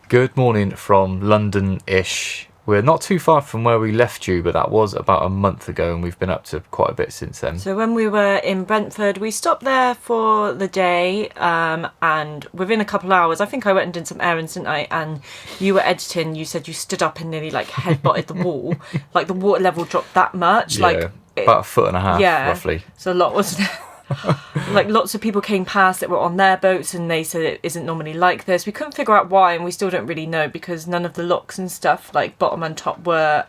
Good morning from London-ish. We're not too far from where we left you, but that was about a month ago, and we've been up to quite a bit since then. So when we were in Brentford, we stopped there for the day, and within a couple of hours, I think I went and did some errands, didn't I? And you were editing, you said you stood up and nearly like headbutted the wall. Like the water level dropped that much. Yeah, like about 1.5 foot, roughly. So a lot, wasn't it? Like lots of people came past that were on their boats and they said it isn't normally like this. We couldn't figure out why, and we still don't really know because none of the locks and stuff, like bottom and top, were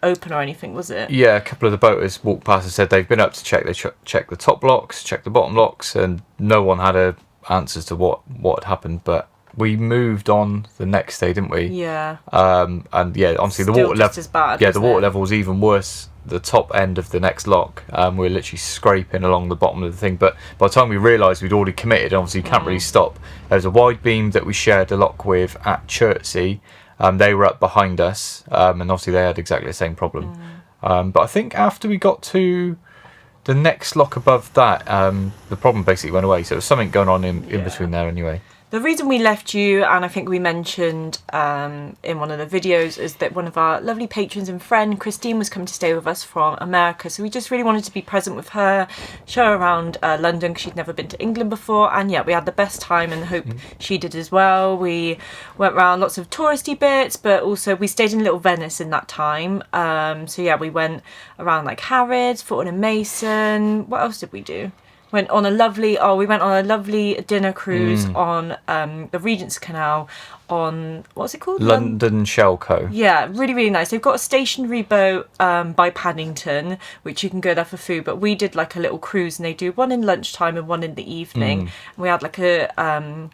open or anything, was it? Yeah, a couple of the boaters walked past and said they've been up to check. They checked the top locks, checked the bottom locks, and no one had answers to what had happened. But we moved on the next day, didn't we? Yeah. And yeah, honestly, Still the water level. as bad, Yeah, the water it? level was even worse. The top end of the next lock, we're literally scraping along the bottom of the thing, but by the time we realised we'd already committed, obviously you can't really stop. There was a wide beam that we shared a lock with at Chertsey. They were up behind us, and obviously they had exactly the same problem. But I think after we got to the next lock above that, the problem basically went away, so there was something going on in between there anyway. The reason we left you, and I think we mentioned in one of the videos, is that one of our lovely patrons and friend, Christine, was coming to stay with us from America. So we just really wanted to be present with her, show her around London, because she'd never been to England before. And yeah, we had the best time and hope she did as well. We went around lots of touristy bits, but also we stayed in Little Venice in that time. So yeah, we went around like Harrods, Fulton and Mason. What else did we do? We went on a lovely dinner cruise on the Regent's Canal on, what's it called? London Shellco. Yeah, really, really nice. They've got a stationary boat by Paddington, which you can go there for food, but we did like a little cruise, and they do one in lunchtime and one in the evening. And we had like a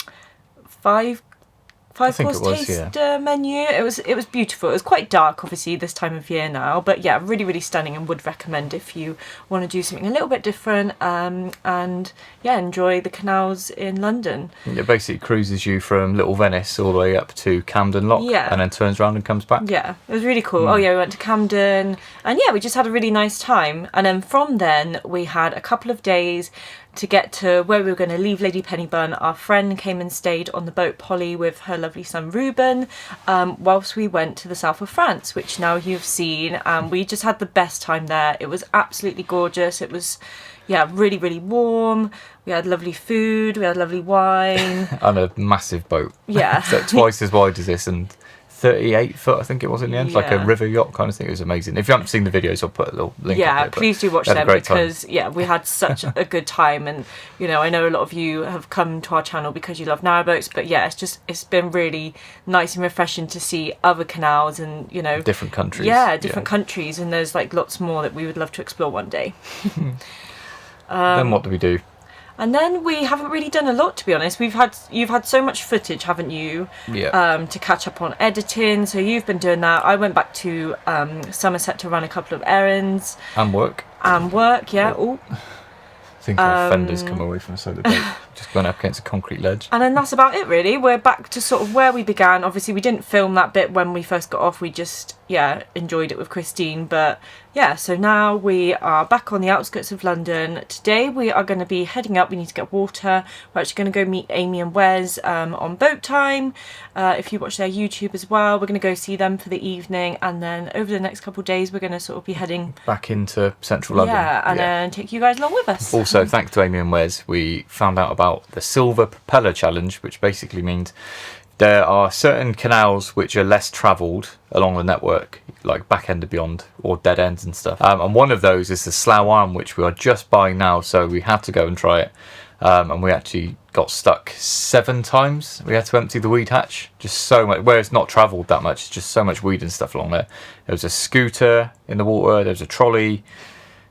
five-course taste menu. It was beautiful. It was quite dark, obviously, this time of year now, but yeah, really, really stunning, and would recommend if you want to do something a little bit different and yeah, enjoy the canals in London. It basically cruises you from Little Venice all the way up to Camden Lock, and then turns around and comes back. Yeah, it was really cool. Oh yeah, we went to Camden, and yeah, we just had a really nice time. And then from then we had a couple of days to get to where we were going to leave Lady Pennybun. Our friend came and stayed on the boat, Polly, with her lovely son Ruben, whilst we went to the south of France, which now you've seen. We just had the best time there. It was absolutely gorgeous. It was, yeah, really, really warm. We had lovely food. We had lovely wine. And a massive boat. Yeah. So twice as wide as this, and 38 foot, I think it was in the end, like a river yacht kind of thing. It was amazing. If you haven't seen the videos, I'll put a little link. Yeah, up there, please do watch them, because yeah, we had such a good time. And you know, I know a lot of you have come to our channel because you love narrowboats, but yeah, it's been really nice and refreshing to see other canals and, you know, different countries. Yeah, different countries, and there's like lots more that we would love to explore one day. Then what do we do? And then we haven't really done a lot, to be honest. You've had so much footage, haven't you? Yeah. To catch up on editing. So you've been doing that. I went back to Somerset to run a couple of errands. And work. Yeah. Oh. I think our fender's come away from the side of the boat. Just gone up against a concrete ledge. And then that's about it, really. We're back to sort of where we began. Obviously, we didn't film that bit when we first got off. We just, enjoyed it with Christine. But yeah, so now we are back on the outskirts of London. Today we are going to be heading up. We need to get water. We're actually going to go meet Amy and Wes on boat time. If you watch their YouTube as well, we're going to go see them for the evening. And then over the next couple of days, we're going to sort of be heading back into central London. Yeah, and then take you guys along with us. Also, thanks to Amy and Wes, we found out about the Silver Propeller Challenge, which basically means there are certain canals which are less travelled along the network, like back end and beyond, or dead ends and stuff. And one of those is the Slough Arm, which we are just buying now, so we had to go and try it. And we actually got stuck 7 times. We had to empty the weed hatch. Just so much, where it's not travelled that much, just so much weed and stuff along there. There was a scooter in the water, there was a trolley,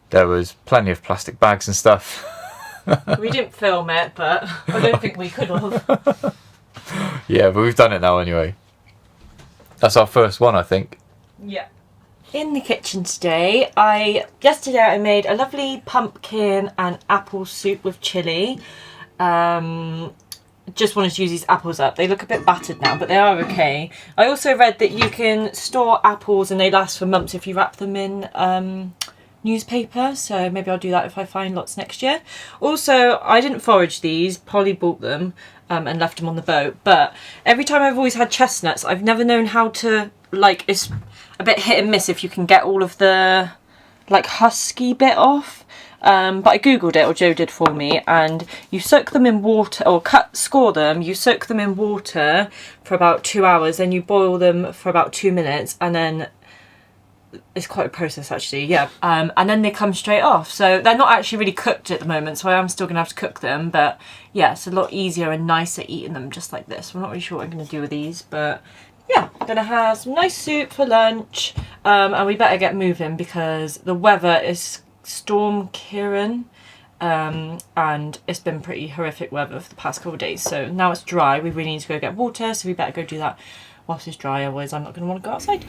there was plenty of plastic bags and stuff. We didn't film it, but I don't think we could have. Yeah, but we've done it now anyway. That's our first one, I think. Yeah. In the kitchen today, yesterday I made a lovely pumpkin and apple soup with chilli. Just wanted to use these apples up. They look a bit battered now, but they are okay. I also read that you can store apples and they last for months if you wrap them in newspaper, so maybe I'll do that if I find lots next year. Also, I didn't forage these, Polly bought them and left them on the boat, but every time I've always had chestnuts, I've never known how to, like, it's a bit hit and miss if you can get all of the, like, husky bit off. But I googled it, or Joe did for me, and you soak them in water, or score them, you soak them in water for about 2 hours, then you boil them for about 2 minutes, and then it's quite a process actually, yeah. And then they come straight off. So they're not actually really cooked at the moment, so I am still gonna have to cook them, but yeah, it's a lot easier and nicer eating them just like this. I'm not really sure what I'm gonna do with these, but yeah, I'm gonna have some nice soup for lunch, and we better get moving because the weather is Storm Kieran, and it's been pretty horrific weather for the past couple of days. So now it's dry, we really need to go get water, so we better go do that whilst it's dry, otherwise I'm not gonna want to go outside.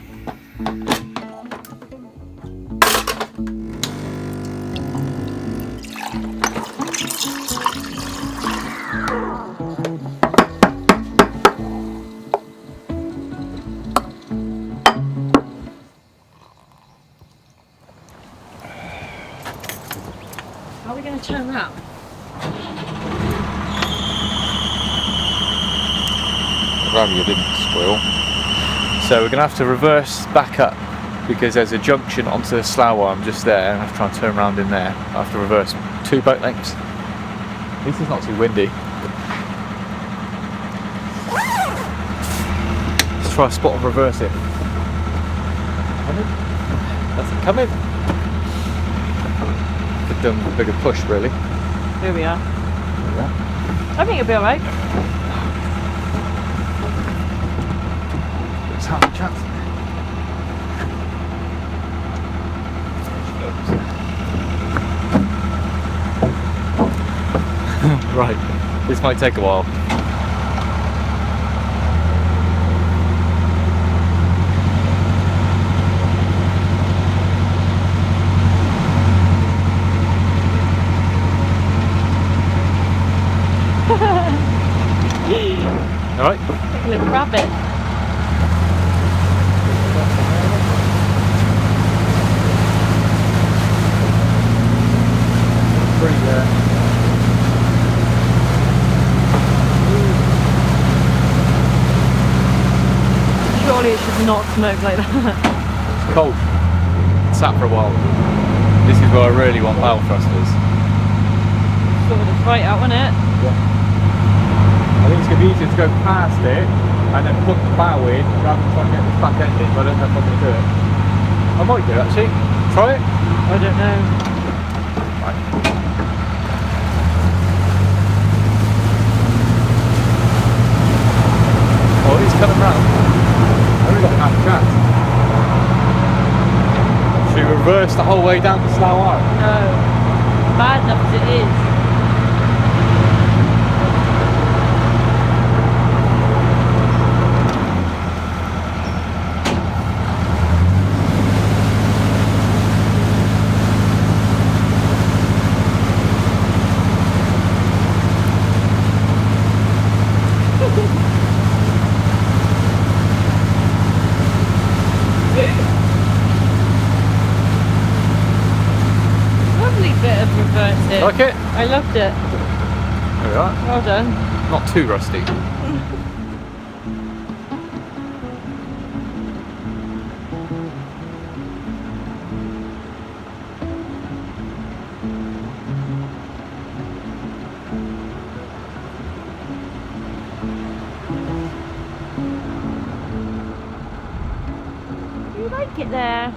How are we going to turn around? Rather you didn't spoil. So we're going to have to reverse back up because there's a junction onto the Slough Arm just there, and I have to try and turn around in there. I have to reverse 2 boat lengths. At least it's not too windy. Let's try a spot of reversing. Coming? That's it coming. Could do a bigger push really. Here we are. There we are. I think it'll be alright. Let's have a chance. Right, this might take a while. Alright. Like a little rabbit. Surely it should not smoke like that. It's cold. It's sat for a while. This is where I really want bow thrusters. Sort of right out, wasn't it? Yeah. I think it's going to be easier to go past it and then put the bow in rather than trying to get this back end in, but I don't know if I'm going to do it. I might do it actually. Try it? I don't know. Right. Oh, he's coming round. I only got half a chance. Should we reverse the whole way down to Slough Arm? No. Bad enough as it is. Lovely bit of reversing. Like it? I loved it. There we are. Well done. Not too rusty. You like it there?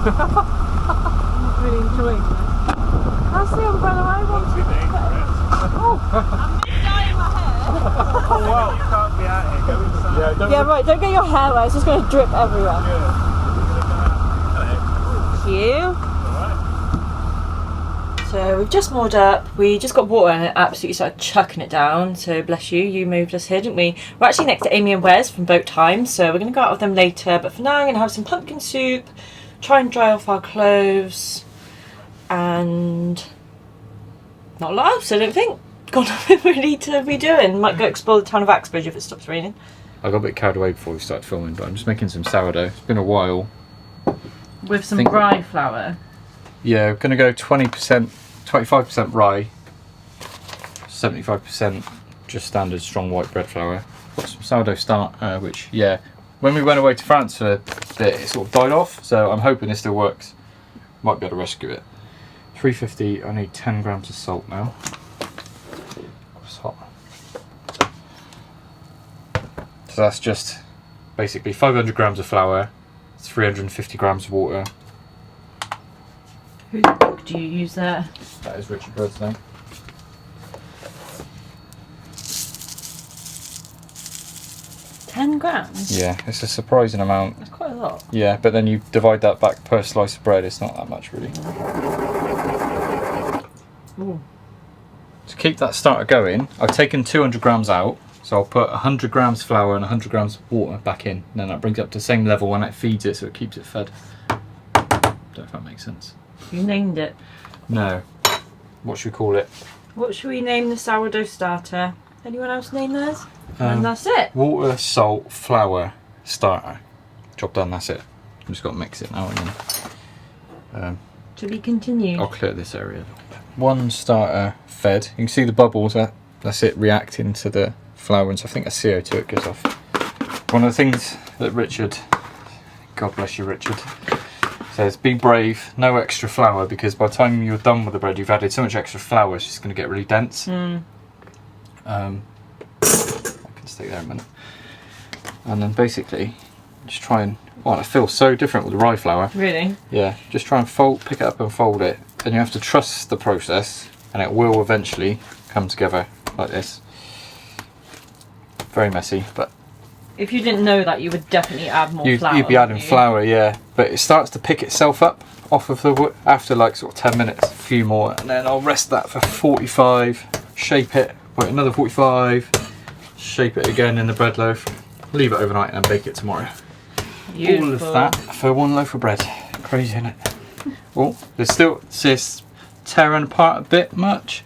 I'm really enjoying this. That's the umbrella I want to I'm dyeing my hair. Oh wow, you can't be out here, go inside. Yeah, right, don't get your hair wet, it's just going to drip everywhere. Thank you. So we've just moored up, we just got water and it absolutely started chucking it down, so bless you, you moved us here, didn't we? We're actually next to Amy and Wes from Boat Time, so we're going to go out with them later, but for now I'm going to have some pumpkin soup, try and dry off our clothes, and not a lot else I don't think. Got nothing really to be doing. Might go explore the town of Axbridge if it stops raining. I got a bit carried away before we started filming, but I'm just making some sourdough. It's been a while. With some rye flour? Yeah, we're going to go 20%, 25% rye, 75% just standard strong white bread flour. Got some sourdough starter, which, yeah, when we went away to France for a bit, it sort of died off, so I'm hoping it still works. Might be able to rescue it. 350, I need 10 grams of salt now. It's hot. So that's just basically 500 grams of flour, 350 grams of water. Whose book do you use there? That is Richard Bird's name. £10? Yeah, it's a surprising amount. That's quite a lot. Yeah, but then you divide that back per slice of bread, it's not that much really. Ooh. To keep that starter going, I've taken 200 grams out, so I'll put 100 grams flour and 100 grams of water back in, and then that brings it up to the same level when it feeds it, so it keeps it fed. Don't know if that makes sense. You named it. No. What should we call it? What should we name the sourdough starter? Anyone else name theirs? And that's it. Water, salt, flour, starter. Job done, that's it. I've just got to mix it now and then. To be continued. I'll clear this area a little bit. One starter fed. You can see the bubbles, that's it reacting to the flour, and so I think that's CO2 it gives off. One of the things that Richard, God bless you Richard, says, be brave, no extra flour, because by the time you're done with the bread you've added so much extra flour it's just going to get really dense. I can stay there a minute. And then basically just try and, well, it feels so different with the rye flour. Really? Yeah, just try and pick it up and fold it, and you have to trust the process and it will eventually come together like this. Very messy, but if you didn't know that, you would definitely add more flour. You'd be adding flour, yeah, but it starts to pick itself up off of the wood after like sort of 10 minutes, a few more, and then I'll rest that for 45, shape it, wait another 45, shape it again in the bread loaf, leave it overnight and bake it tomorrow. Beautiful. All of that for one loaf of bread. Crazy, isn't it? Oh, there's still, it's tearing apart a bit much,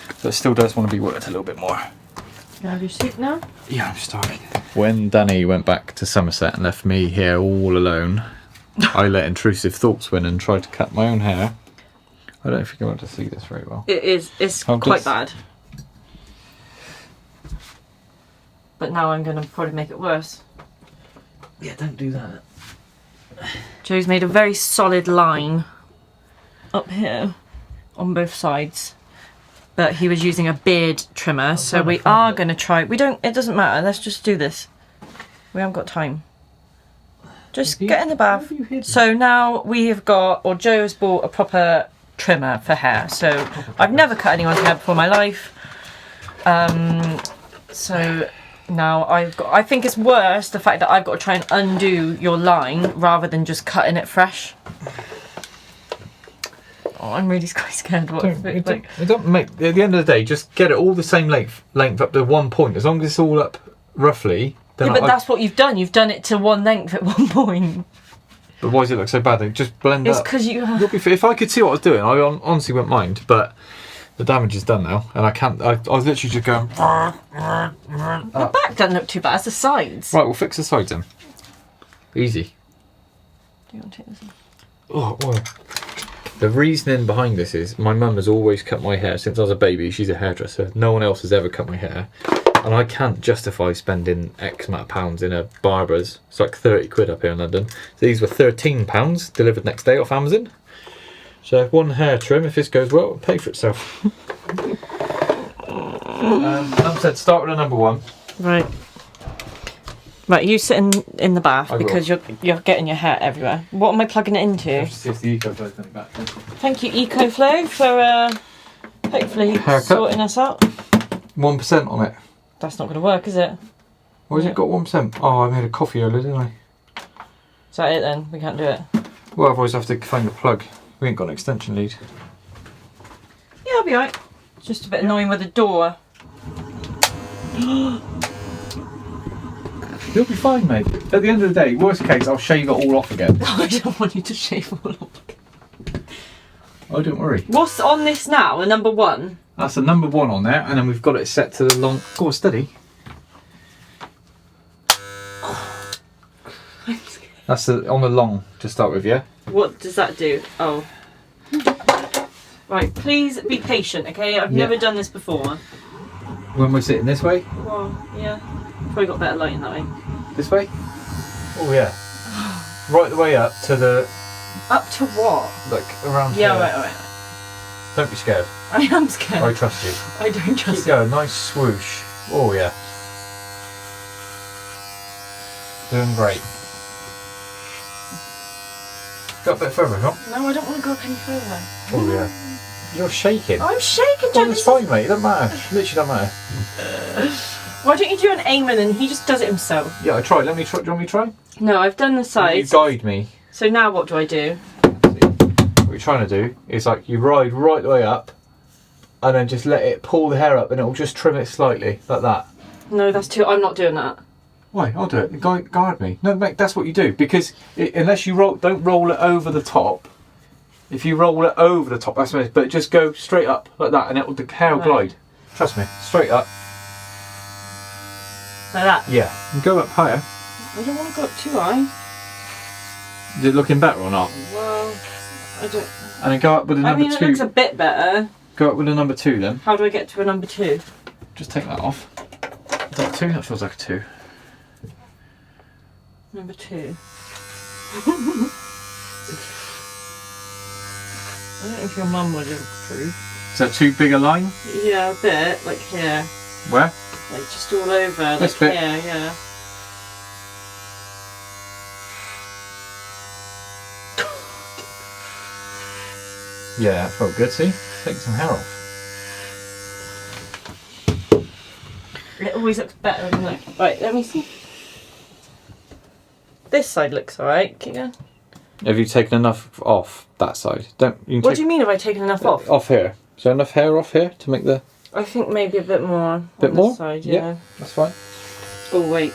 but it still does want to be worked a little bit more. You have your soup now? Yeah, I'm starving. When Danny went back to Somerset and left me here all alone, I let intrusive thoughts win and tried to cut my own hair. I don't know if you can want to see this very well. It is, it's quite bad. But now I'm going to probably make it worse. Yeah, don't do that. Joe's made a very solid line up here on both sides. But he was using a beard trimmer, so we are going to try. It doesn't matter, let's just do this. We haven't got time. Just get in the bath. So now we have got, or Joe has bought a proper trimmer for hair. So I've never cut anyone's hair before in my life. So now I think it's worse the fact that I've got to try and undo your line rather than just cutting it fresh. Oh, I'm really quite scared what it don't make, at the end of the day, just get it all the same length up to one point. As long as it's all up roughly. Then yeah, but that's what you've done. You've done it to one length at one point. But why does it look so bad? They just blend up. It's because you. If I could see what I was doing, I honestly wouldn't mind. But the damage is done now, and I can't. I was literally just going. The back doesn't look too bad. It's the sides. Right, we'll fix the sides then. Easy. Do you want to take this? Oh, well. The reasoning behind this is my mum has always cut my hair since I was a baby. She's a hairdresser. No one else has ever cut my hair. And I can't justify spending X amount of pounds in a barber's. It's like 30 quid up here in London. So these were £13 delivered next day off Amazon. So one hair trim, if this goes well, it'll pay for itself. Like I said, start with a number one. Right. Right, you sitting in the bath I will. because you're getting your hair everywhere. What am I plugging it into? See if the EcoFlow's coming back. Thank you, EcoFlow, for hopefully Haircut. sorting us out. 1% on it. That's not going to work, is it? Why has it got 1%? Oh, I made a coffee earlier, didn't I? Is that it then? We can't do it. Well, I've always have to find the plug. We ain't got an extension lead. Yeah, I'll be alright. It's just a bit annoying with the door. You'll be fine, mate. At the end of the day, worst case, I'll shave it all off again. I don't want you to shave all off. Oh, don't worry. What's on this now? A number 1? That's the number 1 on there, and then we've got it set to the long... Go on, steady. That's on the long to start with, yeah? What does that do? Oh. Right, please be patient, okay? I've never done this before. When we're sitting this way? Well, yeah. Probably got better lighting that way. This way? Oh, yeah. Right the way up to the... Up to what? Like, around Yeah, here. alright. Don't be scared. I am scared. I trust you. I don't trust Keep going, nice swoosh. Oh, yeah. Doing great. Go a bit further, huh? No, I don't want to go up any further. Oh, yeah. You're shaking. I'm shaking, Oh, Joe. it's fine, mate. It doesn't matter. Literally doesn't matter. Why don't you do an Eamon and he just does it himself? Yeah, I tried. Let me try. Do you want me to try? No, I've done the You sides. guide me. So now what do I do? What you're trying to do is like you ride right the way up and then just let it pull the hair up and it'll just trim it slightly, like that. No, that's too... I'm not doing that. Why? I'll do it. Guide me. No, mate, that's what you do. Because unless you don't roll it over the top. If you roll it over the top, that's nice. But just go straight up like that and the hair will glide. Trust me. Straight up. Like that? Yeah. And go up higher. I don't want to go up too high. Is it looking better or not? Well, I don't... And then go up with a number 2. it looks a bit better. Go up with a number 2 then. How do I get to a number 2? Just take that off. Is that a 2? That feels like a 2. Number 2. I don't know if your mum would approve. Is that too big a line? Yeah, a bit. Like here. Where? Like just all over. This like bit? here, yeah. Yeah, that felt good, see? Take some hair off. It always looks better, doesn't it? Right, let me see. This side looks alright. Keep going. Have you taken enough off that side? What do you mean have I taken enough off? Off here. Is there enough hair off here to make the... I think maybe a bit more. Bit on more? This side, yeah. That's fine. Oh wait.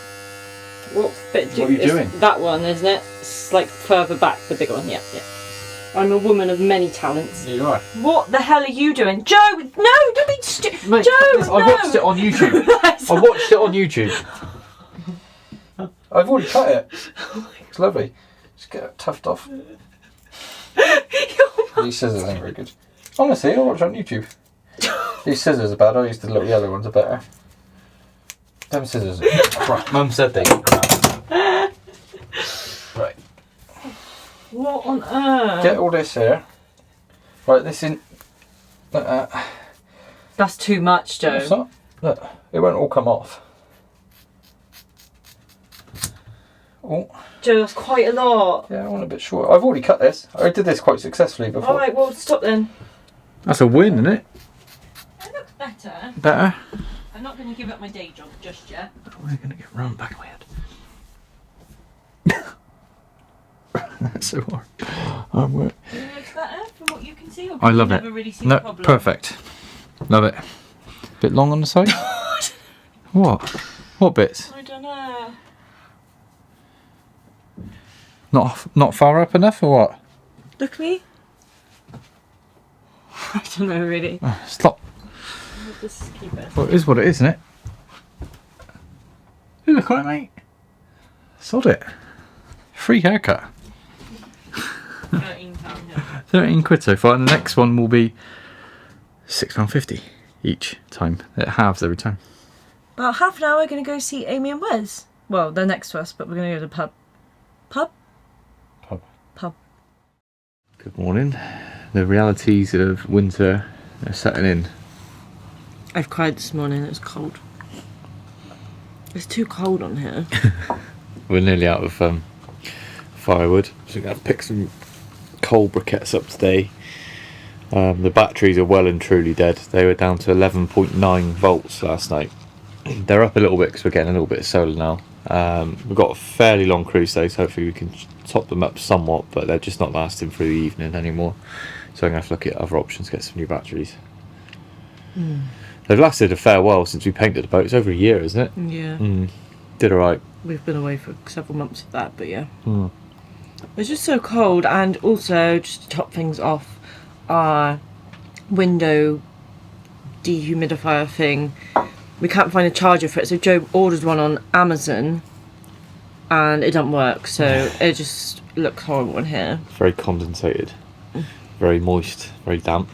What bit? What are you doing? That one, isn't it? It's like further back, the big one. Yeah, yeah. I'm a woman of many talents. Yeah, you are. What the hell are you doing, Joe? No, don't be stupid, Joe. I No. watched it on YouTube. I watched it on YouTube. I've already cut it. It's lovely. Just get it tuffed off. These scissors ain't very good. Honestly, I watch on YouTube. These scissors are bad. I used the little yellow ones are better. Them scissors are crap. Mum said they were crap. Right. What on earth? Get all this here. Right, this in. That's too much, Joe. What's that? Look, it won't all come off. Oh. Joe, that's quite a lot. Yeah, I want a bit short. I've already cut this. I did this quite successfully before. Alright, well, stop then. That's a win, isn't it? It looks better. Better. I'm not going to give up my day job just yet. We're going to get round back of my head. That's so hard. It looks better from what you can see. Or I love you it. Never really seen No, the problem? perfect. Love it. Bit long on the side? What? What bits? I don't know. Not far up enough or what? Look at me. I don't know really. Stop. I'll just keep it. Well, it is what it is, isn't it? You look on it, mate. Sod it. Free haircut. £13, yeah. 13 quid so far, and the next one will be £6.50 each time. It halves every time. About half an hour, we're going to go see Amy and Wes. Well, they're next to us, but we're going to go to the pub. Pub? Pub. Good morning. The realities of winter are setting in. I've cried this morning, it was cold. It's too cold on here. We're nearly out of firewood, so we're going to pick some coal briquettes up today. The batteries are well and truly dead. They were down to 11.9 volts last night. They're up a little bit because we're getting a little bit of solar now. We've got a fairly long cruise today, so hopefully we can top them up somewhat, but they're just not lasting through the evening anymore. So I'm going to have to look at other options, get some new batteries. They've lasted a fair while since we painted the boat. It's over a year, isn't it? Yeah. Did alright. We've been away for several months of that, but yeah. It's just so cold, and also, just to top things off, our window dehumidifier thing, we can't find a charger for it, so Joe ordered one on Amazon and it doesn't work, so it just looks horrible in here. Very condensated, very moist, very damp.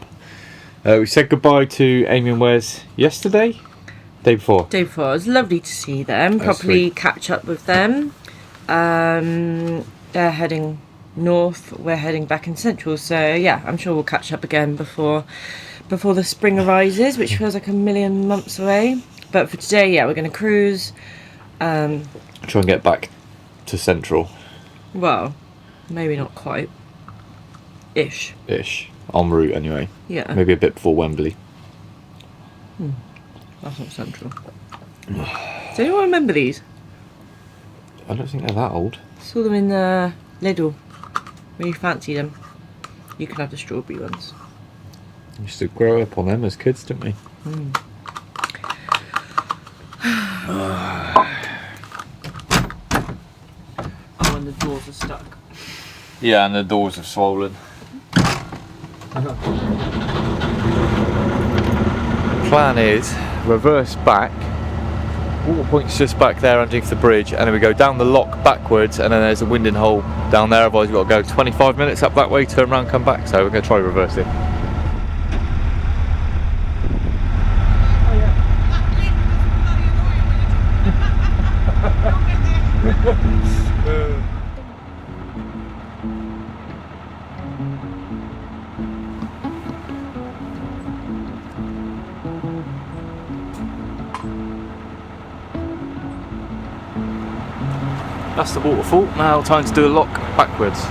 We said goodbye to Amy and Wes yesterday? Day before. Day before. It was lovely to see them, properly catch up with them. They're heading north, we're heading back in central, so yeah, I'm sure we'll catch up again before the spring arises, which feels like a million months away. But for today, yeah, we're going to cruise. Try and get back to central. Well, maybe not quite. Ish. En route anyway. Yeah. Maybe a bit before Wembley. That's not central. Does anyone remember these? I don't think they're that old. Saw them in Lidl. Really fancy them. You can have the strawberry ones. We used to grow up on them as kids, didn't we? Oh, and the doors are stuck. Yeah, and the doors have swollen. Plan is reverse back. Water point's just back there underneath the bridge, and then we go down the lock backwards, and then there's a winding hole down there. Otherwise, we've got to go 25 minutes up that way, turn around, come back. So we're going to try reverse it. That's the waterfall. Now time to do a lock backwards.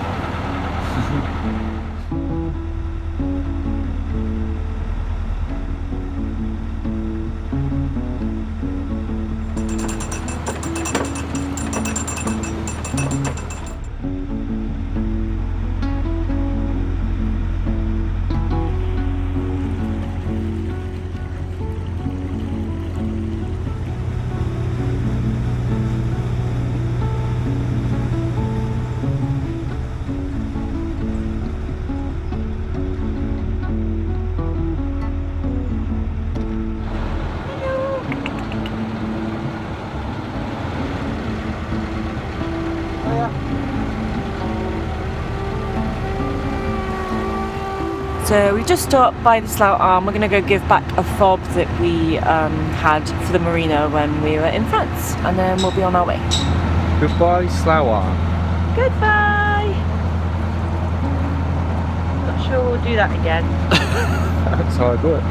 So we just stopped by the Slough Arm. We're going to go give back a fob that we had for the marina when we were in France, and then we'll be on our way. Goodbye, Slough Arm. Goodbye! Not sure we'll do that again. That's hard work.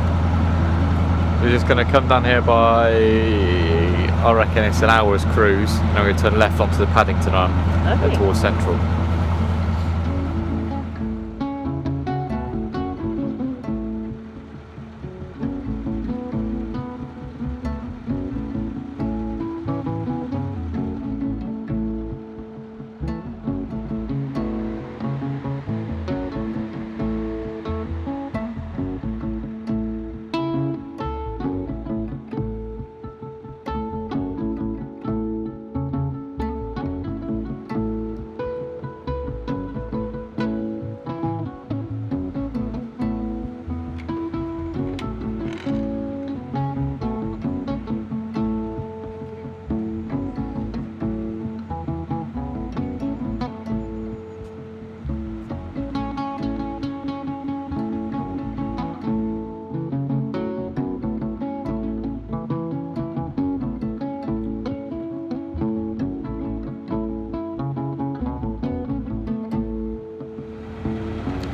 We're just going to come down here by, I reckon it's an hour's cruise, and we're going to turn left onto the Paddington Arm, head towards Central.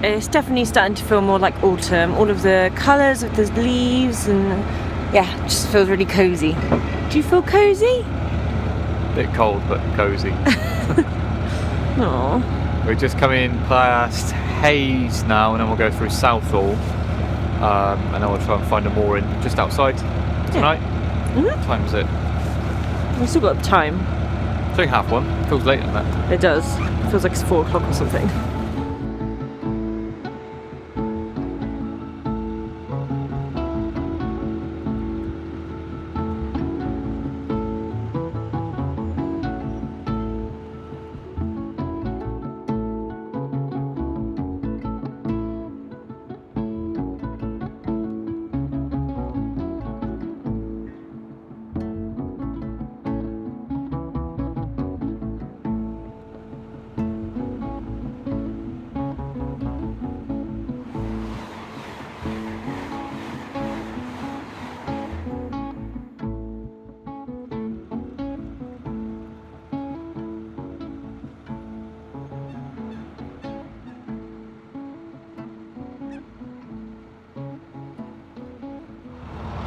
It's definitely starting to feel more like autumn. All of the colours of the leaves, and yeah, it just feels really cosy. Do you feel cosy? Bit cold but cosy. Aww. We're just coming past Hayes now, and then we'll go through Southall, and then we'll try and find a mooring just outside tonight. Mhm. What time is it? We've still got time. It's only 1:30. Feels late on that. It does. It feels like it's 4 o'clock or something.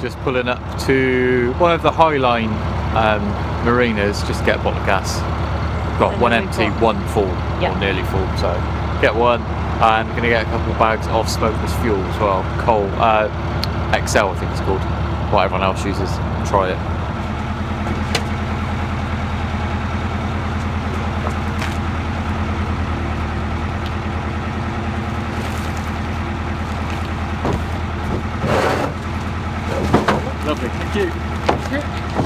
Just pulling up to one of the Highline marinas just to get a bottle of gas. Got And one then we've empty, got- one full, Yeah. or nearly full, so get one. And we're going to get a couple of bags of smokeless fuel as well. Coal, XL I think it's called. What everyone else uses. Try it. Lovely, thank you.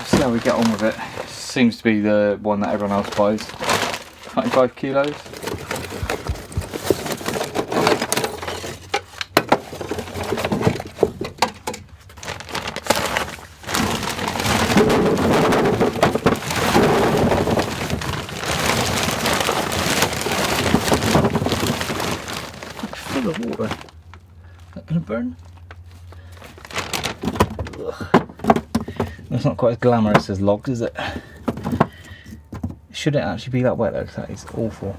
See how we get on with it. Seems to be the one that everyone else buys. 25 kilos. Full of water. That gonna burn? That's not quite as glamorous as logs, is it? Should it actually be that wet though? Because that is awful.